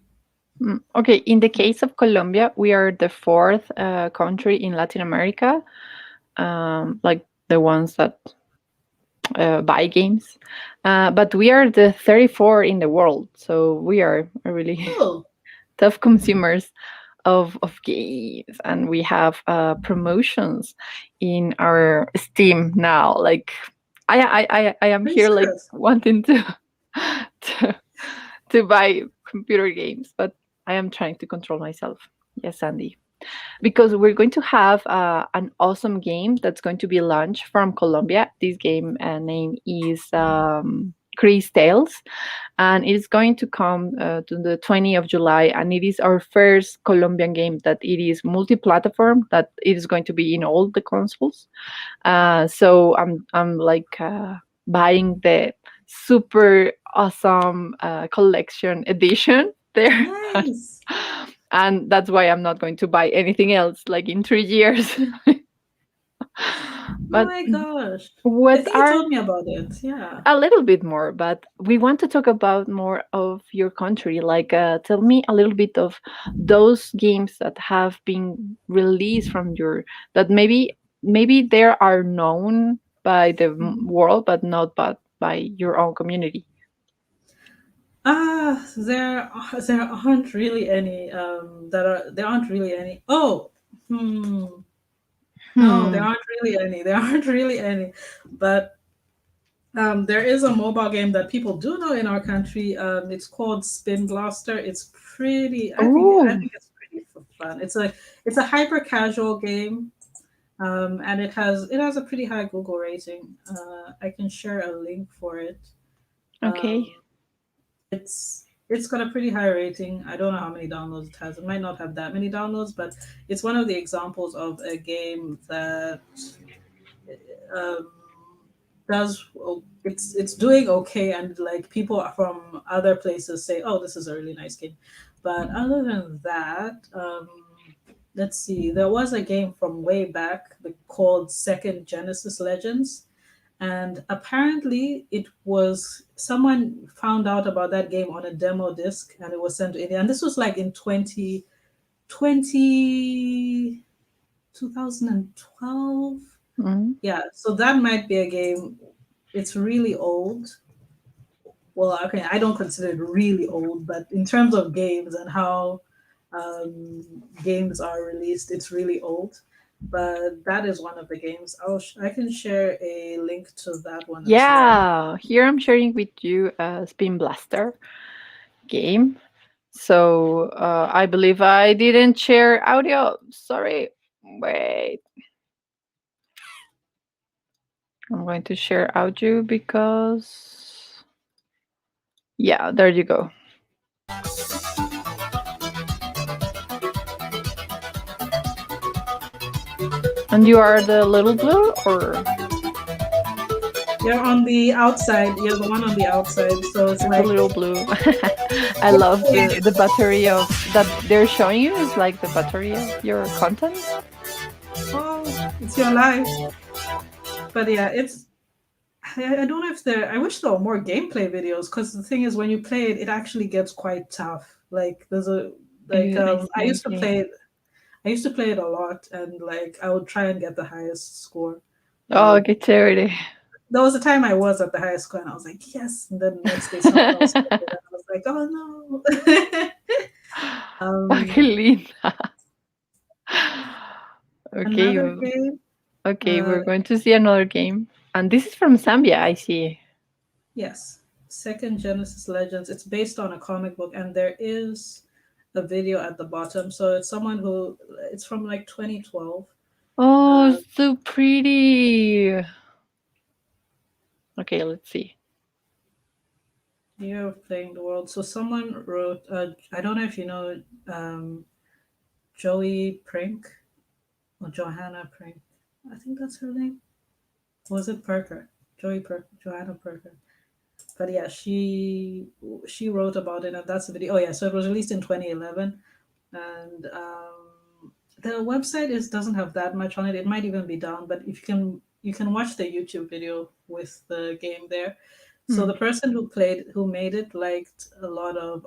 Okay. In the case of Colombia, we are the fourth country in Latin America, like the ones that buy games, but we are the 34 in the world. So we are really Oh, tough consumers of games, and we have promotions in our Steam now. Like I am are you here like serious? wanting to to buy computer games, but I am trying to control myself. Yes, Andy, because we're going to have an awesome game that's going to be launched from Colombia. This game name is Chris Tales, and it is going to come to the 20th of July, and it is our first Colombian game that it is multi-platform, that it is going to be in all the consoles. So I'm like buying the super awesome collection edition there. Nice. And that's why I'm not going to buy anything else like in 3 years. Oh But my gosh. I what think you are told me about it. Yeah. a little bit more, but we want to talk about more of your country. Like, tell me a little bit of those games that have been released from your that maybe they are known by the Mhm. world, but not by your own community. There aren't really any there aren't really any. Oh, no, there Hmm. aren't really any. There aren't really any. But there is a mobile game that people do know in our country. It's called Spin Blaster. It's pretty. I Oh, think it's pretty for fun. It's a hyper casual game, and it has a pretty high Google rating. I can share a link for it. okay. Um, it's got a pretty high rating. I don't know how many downloads it has. It might not have that many downloads, but it's one of the examples of a game that um, does it's doing okay, and like people from other places say, "Oh, this is a really nice game." But other than that, let's see. There was a game from way back called Second Genesis Legends, and apparently it was someone found out about that game on a demo disc, and it was sent to India. And this was like in 2012. Mm. Yeah, so that might be a game. It's really old. Well, okay, I don't consider it really old, but in terms of games and how games are released, it's really old. But that is one of the games. I can share a link to that one as well. Yeah, here I'm sharing with you a Spin Blaster game. So I believe I didn't share audio. Sorry. Wait. I'm going to share audio because. Yeah, there you go. And you are the little blue or You're on the outside. You're the one on the outside. So it's the like, little blue? I love the battery of that they're showing you is like the battery of your content. oh, it's your life. But yeah, I don't know if there. I wish there were more gameplay videos, because the thing is, when you play it, it actually gets quite tough. Like there's a like I I see, I used to see. play it. I used to play it a lot, and like I would try and get the highest score. Oh, Um, qué chévere. there was a time I was at the highest score, and I was like, yes. And then the next day, someone else played it, and I was like, oh no. Ah, qué um, linda. Okay, Another game. okay, Uh, we're going to see another game. And this is from Zambia, I see. Yes, Second Genesis Legends. It's based on a comic book, and there is a video at the bottom. So it's someone who it's from like 2012. Oh, Uh, so pretty. Okay, let's see. Year of Playing the World. So someone wrote. I don't know if you know Joey Prink or Johanna Prink. I think that's her name. Was it Perker? Johanna Perker. But yeah, she wrote about it, and that's the video. Oh yeah, so it was released in 2011, and the website doesn't have that much on it. It might even be down, but if you can watch the YouTube video with the game there. So Hmm. the person who made it liked a lot of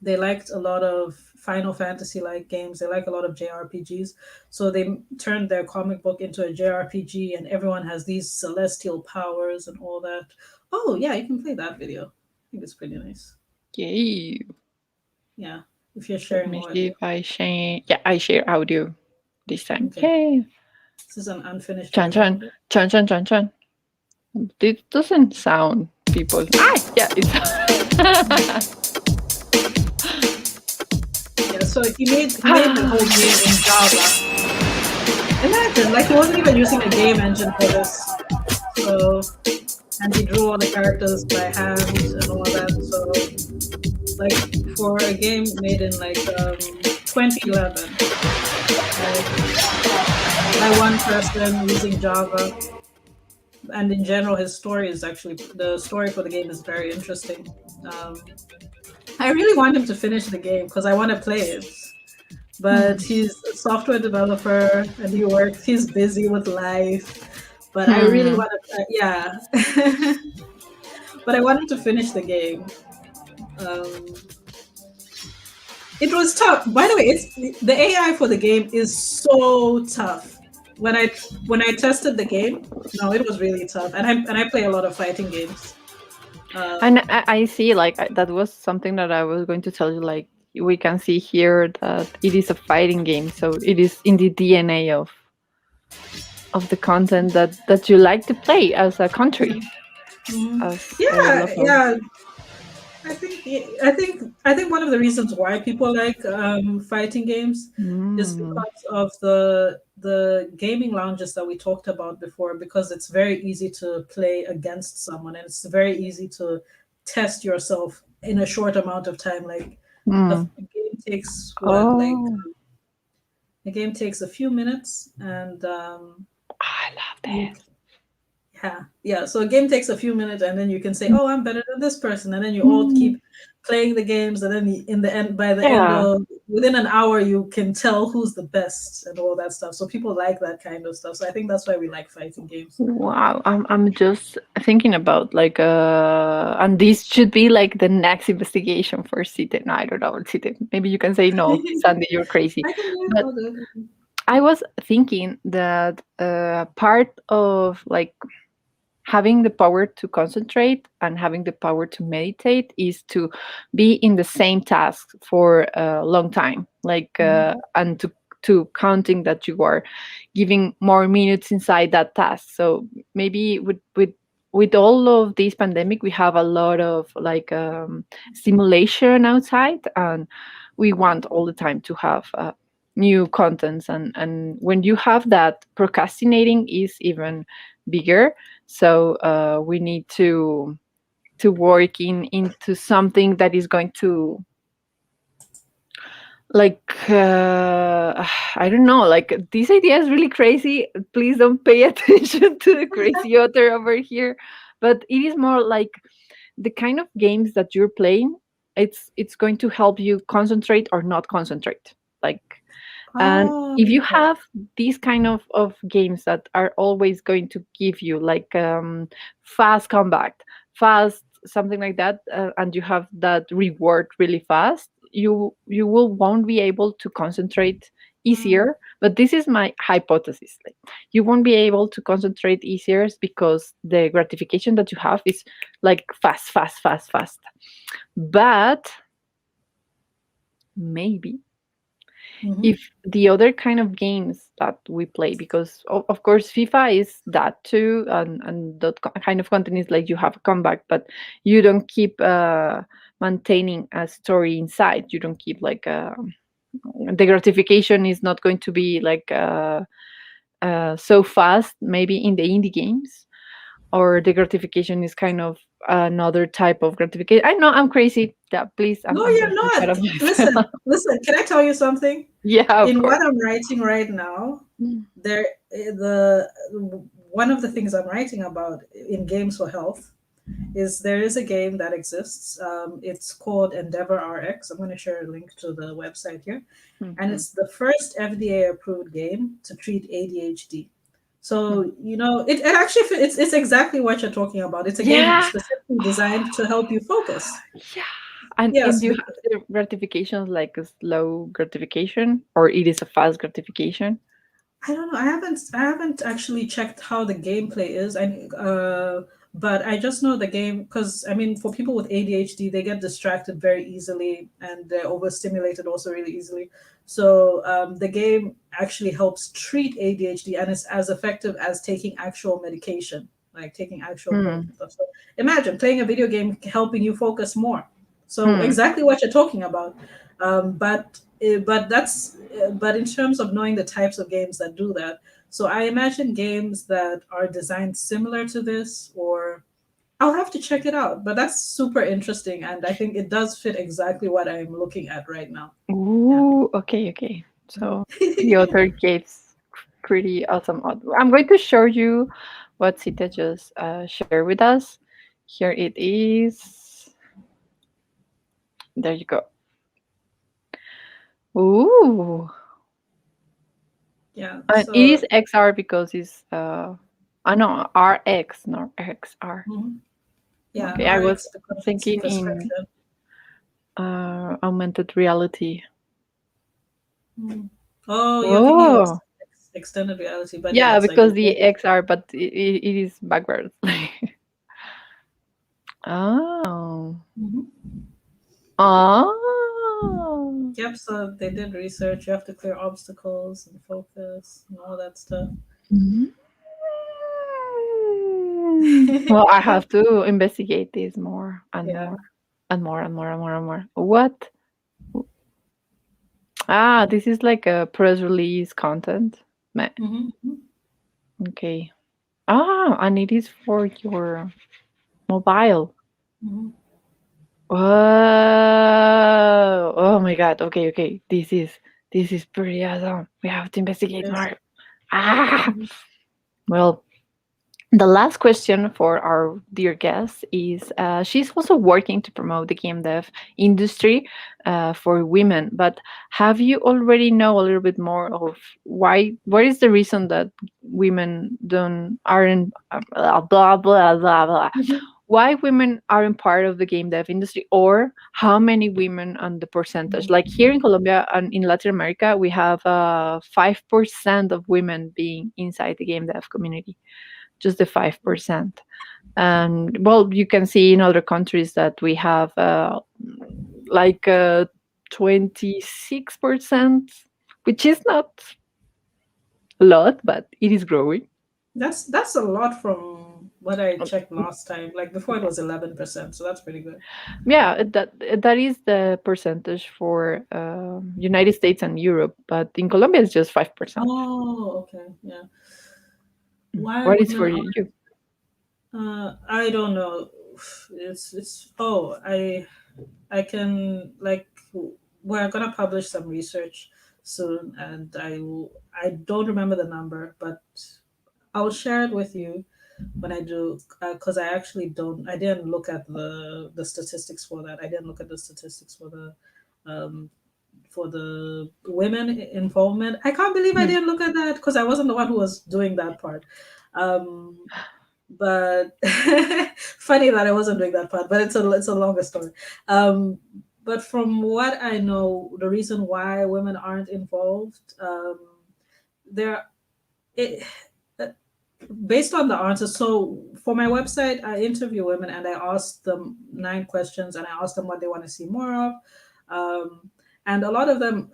they liked a lot of Final Fantasy like games. They like a lot of JRPGs. So they turned their comic book into a JRPG, and everyone has these celestial powers and all that. Oh, yeah, you can play that video. I think it's pretty nice. Okay. Yeah, if you're Let sharing me see audio. if I share. Yeah, I share audio this time. Okay, Yay. this is an unfinished Chan version chan. of it. Chan chan chan chan. This doesn't sound people. Ah, yeah, it's. Yeah, so he made the whole game in Java. Imagine, like he wasn't even using a game engine for this. So, and he drew all the characters by hand and all that. So, like for a game made in like 2011, by one person using Java, and in general, his story is actually the story for the game is very interesting. I really want him to finish the game because I want to play it, but he's a software developer and he's busy with life. But I really want to, yeah. But I wanted to finish the game. It was tough. By the way, the AI for the game is so tough. When I tested the game, no, it was really tough. And I play a lot of fighting games. And I see, like, that was something that I was going to tell you. Like, we can see here that it is a fighting game, so it is in the DNA of the content that you like to play as a country. As Yeah, local. yeah. I think one of the reasons why people like fighting games is because of the gaming lounges that we talked about before. Because it's very easy to play against someone, and it's very easy to test yourself in a short amount of time. Like a game takes what? Like the game takes a few minutes, and I love this. yeah. So a game takes a few minutes, and then you can say, "Oh, I'm better than this person," and then you all keep playing the games, and then in the end, by the end of within an hour, you can tell who's the best and all that stuff. So people like that kind of stuff. So I think that's why we like fighting games. Wow, I'm just thinking about, like, and this should be like the next investigation for Sithe. No, I don't know, Sithe. Maybe you can say no, Sandy, you're crazy. I can But I was thinking that part of, like, having the power to concentrate and having the power to meditate is to be in the same task for a long time, like, and to counting that you are giving more minutes inside that task. So maybe with all of this pandemic, we have a lot of, like, stimulation outside, and we want all the time to have new contents, and when you have that, procrastinating is even bigger. So we need to work into something that is going to, like, I don't know, like, this idea is really crazy. Please don't pay attention to the crazy author over here, but it is more like the kind of games that you're playing. It's going to help you concentrate or not concentrate, like. And if you have these kind of games that are always going to give you, like, fast comeback, fast something like that, and you have that reward really fast, you won't be able to concentrate easier. But this is my hypothesis. Like, you won't be able to concentrate easier because the gratification that you have is, like, fast, fast, fast, fast. But maybe if the other kind of games that we play, because of course FIFA is that too, and that kind of content is like you have a comeback, but you don't keep maintaining a story inside. You don't keep, like, the gratification is not going to be, like, so fast, maybe in the indie games, or the gratification is kind of another type of gratification. I know I'm crazy. Yeah, please. No, you're not. Listen. Can I tell you something? Yeah, in what I'm writing right now, one of the things I'm writing about in Games for Health is there is a game that exists. It's called Endeavor RX. I'm going to share a link to the website here, and it's the first FDA approved game to treat ADHD. So it actually it's exactly what you're talking about. It's a game specifically designed to help you focus. Yeah. And you have the gratifications, like a slow gratification, or it is a fast gratification? I don't know. I haven't actually checked how the gameplay is. But I just know the game because for people with ADHD, they get distracted very easily and they're overstimulated also really easily. So the game actually helps treat ADHD, and it's as effective as taking actual medication, like taking actual stuff. So imagine playing a video game helping you focus more. So exactly what you're talking about. But in terms of knowing the types of games that do that, so I imagine games that are designed similar to this, or I'll have to check it out. But that's super interesting, and I think it does fit exactly what I'm looking at right now. Ooh, okay. So the author gives pretty awesome. I'm going to show you what Sithe just shared with us. Here it is. There you go. Ooh. Yeah. And it So is XR because it's I know RX, not XR. mhm. Yeah, Okay, I was RX because it's thinking in prescription. augmented reality. Mhm. Oh, you're thinking of Oh, extended reality, but yeah, yeah, it's like because the XR, but it is backwards. Oh. Mhm. Oh. Yep. So they did research. You have to clear obstacles and focus and all that stuff. Mm. Well, I have to investigate this more and Yeah. more and more and more and more and more. What? Ah, this is like a press release content. Mm-hmm. Okay. Ah, and it is for your mobile. Mm-hmm. Whoa! Oh my god. Okay, okay. This is pretty awesome. We have to investigate Yes. more. Ah. Mhm. Well, the last question for our dear guest is she's also working to promote the game dev industry for women. But have you already know a little bit more of why? What is the reason that women don't aren't blah blah blah blah blah? Mhm. Why women aren't part of the game dev industry, or how many women and the percentage? Like here in Colombia and in Latin America, we have 5% of women being inside the game dev community, just the 5%. And well, you can see in other countries that we have like 26%, which is not a lot, but it is growing. That's a lot from what I checked last time. Like before, it was 11%, so that's pretty good. Yeah, that is the percentage for United States and Europe, but in Colombia it's just 5%. Oh, okay, yeah. Why What is for women you? I don't know. It's oh I can like we're gonna publish some research soon, and I don't remember the number, but I'll share it with you when I do, because I actually don't. I didn't look at the statistics for that. I didn't look at the statistics um for the women involvement. I can't believe I Hmm. didn't look at that because I wasn't the one who was doing that part. Um, but funny that I wasn't doing that part, but it's a longer story. Um, but from what I know, the reason why women aren't involved, there it based on the answers. So for my website, I interview women and I ask them 9 questions and I ask them what they want to see more of. Um, and a lot of them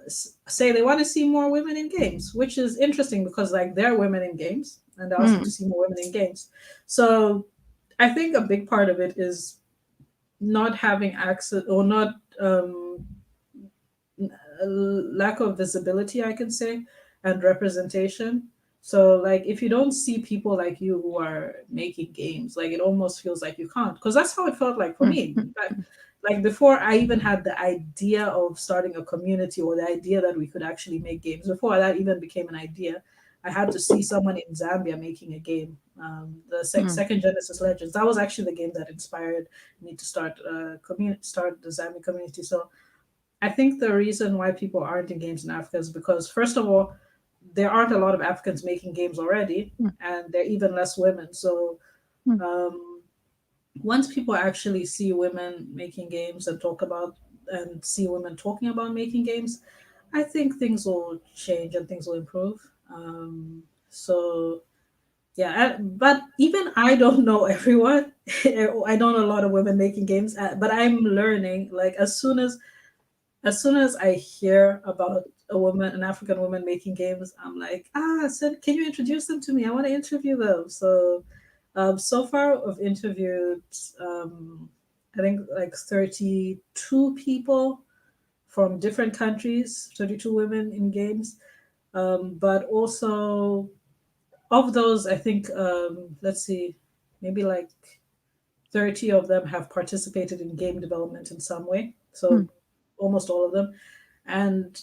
say they want to see more women in games, which is interesting because like they're women in games and they're asking to Hmm. see more women in games. So I think a big part of it is not having access or not lack of visibility, I can say, and representation. So like if you don't see people like you who are making games, like it almost feels like you can't, because that's how it felt like for Hmm. me. Like before I even had the idea of starting a community or the idea that we could actually make games, before that even became an idea, I had to see someone in Zambia making a game. The Hmm. second Genesis Legends, that was actually the game that inspired me to start the Zambia community. So I think the reason why people aren't in games in Africa is because, first of all, there aren't a lot of Africans making games already, Hmm. and there are even less women. So, Hmm. um, once people actually see women making games and talk about and see women talking about making games, I think things will change and things will improve. So, yeah, but even I don't know everyone. I don't know a lot of women making games, but I'm learning. Like as soon as I hear about a woman, an African woman making games, I'm like, so can you introduce them to me? I want to interview them. So, so far I've interviewed, I think like 32 people from different countries, 32 women in games. But also of those, I think, let's see, maybe like 30 of them have participated in game development in some way. Hmm. So almost all of them. And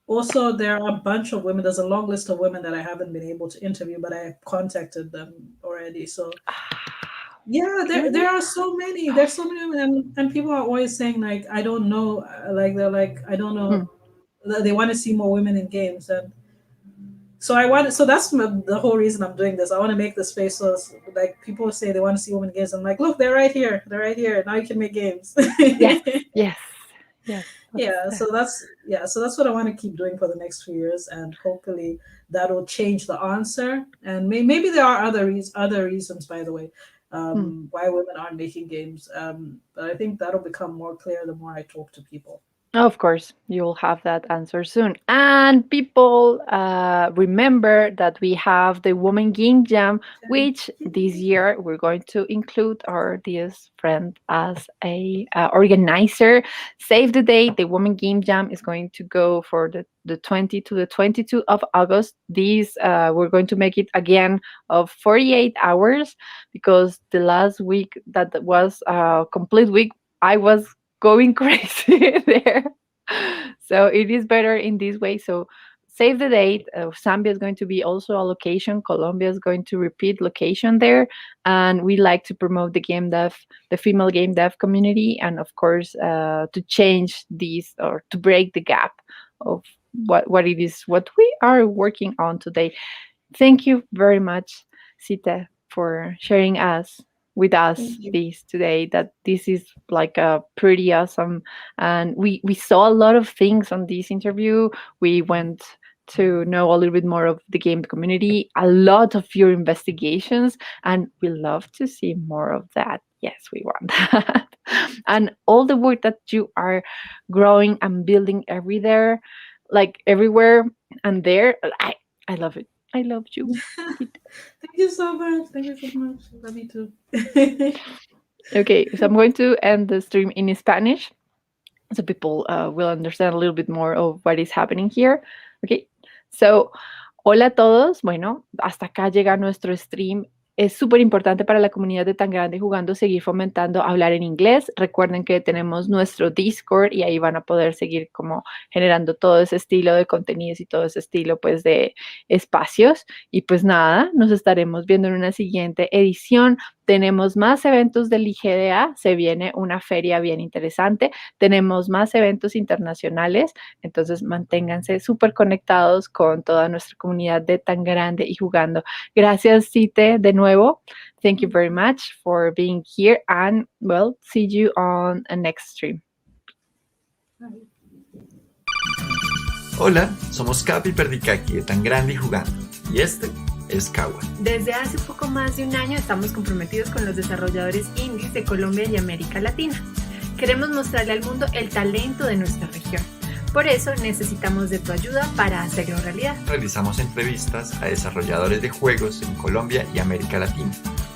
also, there are a bunch of women. There's a long list of women that I haven't been able to interview, but I contacted them already. So yeah, there Okay. are so many. There's so many women, and people are always saying like, I don't know. Like they're like, I don't Hmm. know. they want to see more women in games. And so that's the whole reason I'm doing this. I want to make the space so like people say they want to see women in games. I'm like, look, they're right here. They're right here. Now you can make games. Yes, yes, yes. So that's what I want to keep doing for the next few years, and hopefully that will change the answer. And maybe there are other reasons, by the way, why women aren't making games. But I think that'll become more clear the more I talk to people. Of course, you'll have that answer soon. And people, remember that we have the Women Game Jam, which this year we're going to include our dearest friend as a organizer. Save the date. The Women Game Jam is going to go for the 20 to the 22 of August. These we're going to make it again of 48 hours, because the last week that was a complete week, I was going crazy there. So it is better in this way. So save the date. Zambia is going to be also a location. Colombia is going to repeat location there. And we like to promote the female game dev community. And of course, to change these, or to break the gap of what it is, what we are working on today. Thank you very much, Sithe, for sharing with us this today. That this is like a pretty awesome, and we saw a lot of things on this interview. We went to know a little bit more of the game community, a lot of your investigations, and we love to see more of that. Yes, we want that. And all the work that you are growing and building everywhere, and there, I love it. I love you. Thank you so much. Thank you so much. Love you too. Okay, so I'm going to end the stream in Spanish, so people will understand a little bit more of what is happening here. Okay, so hola a todos. Bueno, hasta acá llega nuestro stream. Es súper importante para la comunidad de Tan Grande Jugando seguir fomentando hablar en inglés. Recuerden que tenemos nuestro Discord y ahí van a poder seguir como generando todo ese estilo de contenidos y todo ese estilo pues de espacios. Y pues nada, nos estaremos viendo en una siguiente edición. Tenemos más eventos del IGDA, se viene una feria bien interesante, tenemos más eventos internacionales, entonces manténganse súper conectados con toda nuestra comunidad de Tan Grande y Jugando. Gracias, Sithe, de nuevo. Thank you very much for being here, and well, see you on a next stream. Hola, somos Capi y Perdicaki de Tan Grande y Jugando, y este es Kawa. Desde hace poco más de un año estamos comprometidos con los desarrolladores indies de Colombia y América Latina. Queremos mostrarle al mundo el talento de nuestra región. Por eso necesitamos de tu ayuda para hacerlo realidad. Realizamos entrevistas a desarrolladores de juegos en Colombia y América Latina.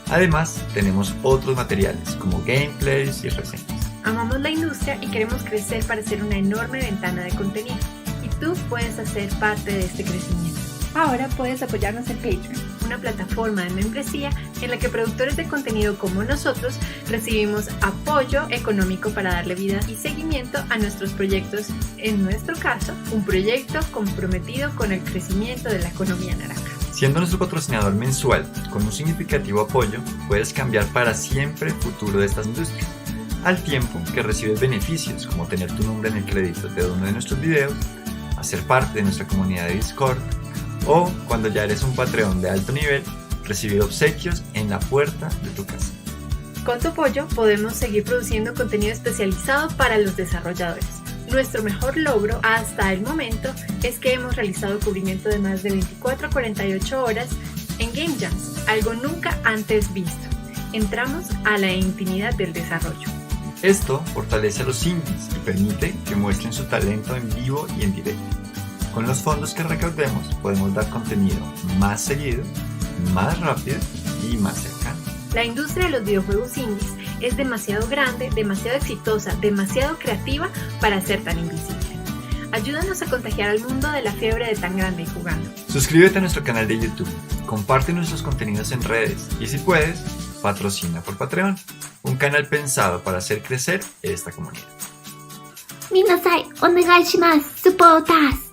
Además, tenemos otros materiales como gameplays y reseñas. Amamos la industria y queremos crecer para ser una enorme ventana de contenido. Y tú puedes hacer parte de este crecimiento. Ahora puedes apoyarnos en Patreon, una plataforma de membresía en la que productores de contenido como nosotros recibimos apoyo económico para darle vida y seguimiento a nuestros proyectos. En nuestro caso, un proyecto comprometido con el crecimiento de la economía naranja. Siendo nuestro patrocinador mensual con un significativo apoyo, puedes cambiar para siempre el futuro de estas industrias. Al tiempo que recibes beneficios como tener tu nombre en el crédito de uno de nuestros videos, hacer parte de nuestra comunidad de Discord, o cuando ya eres un Patreon de alto nivel, recibir obsequios en la puerta de tu casa. Con tu apoyo podemos seguir produciendo contenido especializado para los desarrolladores. Nuestro mejor logro hasta el momento es que hemos realizado cubrimiento de más de 24 a 48 horas en Game Jams, algo nunca antes visto. Entramos a la intimidad del desarrollo. Esto fortalece a los indies y permite que muestren su talento en vivo y en directo. Con los fondos que recaudemos podemos dar contenido más seguido, más rápido y más cercano. La industria de los videojuegos indies es demasiado grande, demasiado exitosa, demasiado creativa para ser tan invisible. Ayúdanos a contagiar al mundo de la fiebre de Tan Grande y Jugando. Suscríbete a nuestro canal de YouTube, comparte nuestros contenidos en redes y si puedes, patrocina por Patreon, un canal pensado para hacer crecer esta comunidad. 皆さんお願いします。スポータース